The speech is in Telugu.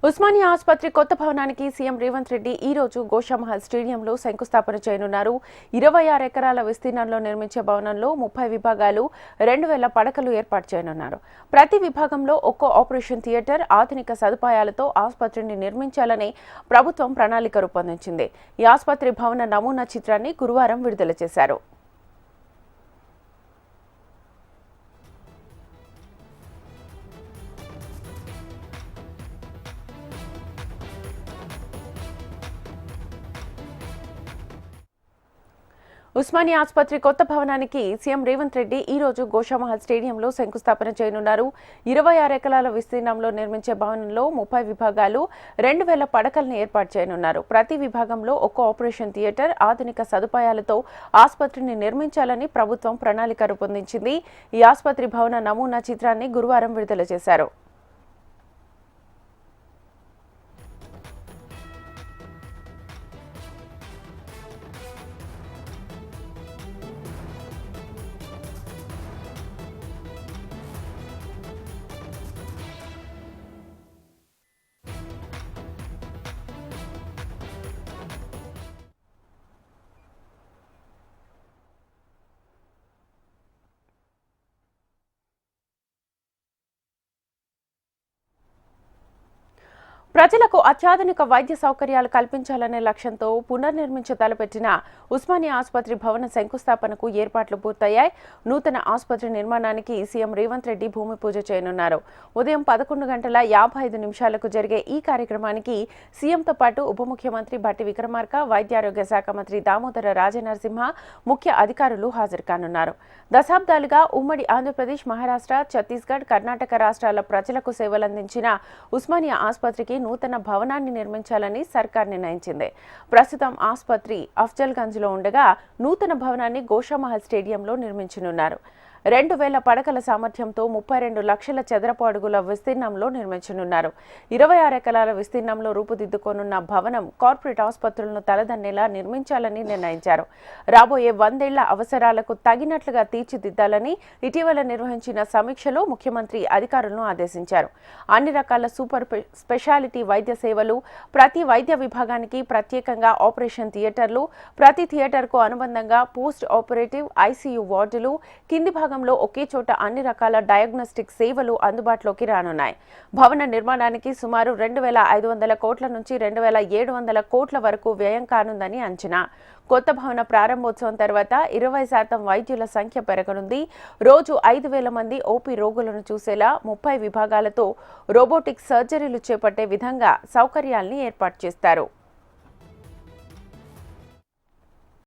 ఉస్మానియా ఆసుపత్రి కొత్త భవనానికి సీఎం రేవంత్ రెడ్డి ఈ రోజు గోషామహల్ స్టేడియంలో శంకుస్థాపన చేయనున్నారు. 26 ఎకరాల విస్తీర్ణంలో నిర్మించే భవనంలో 30 విభాగాలు, 2000 పడకలు ఏర్పాటు చేయనున్నారు. ప్రతి విభాగంలో ఒక్కో ఆపరేషన్ థియేటర్, ఆధునిక సదుపాయాలతో ఆసుపత్రిని నిర్మించాలని ప్రభుత్వం ప్రణాళిక రూపొందించింది. ఈ ఆసుపత్రి భవన నమూనా చిత్రాన్ని గురువారం విడుదల చేశారు. ఉస్మానియా ఆసుపత్రి కొత్త భవనానికి సీఎం రేవంత్ రెడ్డి ఈ రోజు గోషామహల్ స్టేడియంలో శంకుస్థాపన చేయనున్నారు. 26 ఎకరాల విస్తీర్ణంలో నిర్మించే భవనంలో 30 విభాగాలు, 2000 పడకల్ని ఏర్పాటు చేయనున్నారు. ప్రతి విభాగంలో ఒక్కో ఆపరేషన్ థియేటర్, ఆధునిక సదుపాయాలతో ఆసుపత్రిని నిర్మించాలని ప్రభుత్వం ప్రణాళిక రూపొందించింది. ఈ ఆసుపత్రి భవన నమూనా చిత్రాన్ని గురువారం విడుదల చేశారు. ప్రజలకు అత్యాధునిక వైద్య సౌకర్యాలు కల్పించాలనే లక్ష్యంతో పునర్నిర్మించ తలపెట్టిన ఉస్మానియా ఆసుపత్రి భవన శంకుస్థాపనకు ఏర్పాట్లు పూర్తయ్యాయి. నూతన ఆసుపత్రి నిర్మాణానికి సీఎం రేవంత్ రెడ్డి భూమి పూజ చేయనున్నారు. ఉదయం 11:55 జరిగే ఈ కార్యక్రమానికి సీఎంతో పాటు ఉప ముఖ్యమంత్రి భట్టి విక్రమార్క, వైద్యారోగ్య శాఖ మంత్రి దామోదర రాజనరసింహ, ముఖ్య అధికారులు హాజరు కానున్నారు. దశాబ్దాలుగా ఉమ్మడి ఆంధ్రప్రదేశ్, మహారాష్ట్ర, ఛత్తీస్గఢ్, కర్ణాటక రాష్ట్రాల ప్రజలకు సేవలందించిన ఉస్మానియా ఆసుపత్రికి నూతన భవనాన్ని నిర్మించాలని సర్కార్ నిర్ణయించింది. ప్రస్తుతం ఆసుపత్రి అఫ్జల్గంజ్లో ఉండగా నూతన భవనాన్ని గోషామహల్ స్టేడియంలో నిర్మించనున్నారు. 2000 పడకల సామర్థ్యంతో 32 లక్షల చదరపు అడుగుల విస్తీర్ణంలో నిర్మించనున్నారు. 26 ఎకరాల విస్తీర్ణంలో రూపుదిద్దుకోనున్న భవనం కార్పొరేట్ ఆసుపత్రులను తలదన్నేలా నిర్మించాలని నిర్ణయించారు. రాబోయే 100 ఏళ్ల అవసరాలకు తగినట్లుగా తీర్చిదిద్దాలని ఇటీవల నిర్వహించిన సమీక్షలో ముఖ్యమంత్రి అధికారులను ఆదేశించారు. అన్ని రకాల సూపర్ స్పెషాలిటీ వైద్య సేవలు, ప్రతి వైద్య విభాగానికి ప్రత్యేకంగా ఆపరేషన్ థియేటర్లు, ప్రతి థియేటర్కు అనుబంధంగా పోస్ట్ ఆపరేటివ్ ఐసీయూ వార్డులు, కింది భాగంలో ఒకే చోట అన్ని రకాల డయాగ్నోస్టిక్ సేవలు అందుబాటులోకి రానున్నాయి. భవన నిర్మాణానికి సుమారు 2500 కోట్ల నుంచి 2700 కోట్ల వరకు వ్యయం కానుందని అంచనా. కొత్త భవన ప్రారంభోత్సవం తర్వాత 20% వైద్యుల సంఖ్య పెరగనుంది. రోజు 5000 మంది ఓపీ రోగులను చూసేలా 30 విభాగాలతో రోబోటిక్ సర్జరీలు చేపట్టే విధంగా సౌకర్యాల్ని ఏర్పాటు చేస్తారు.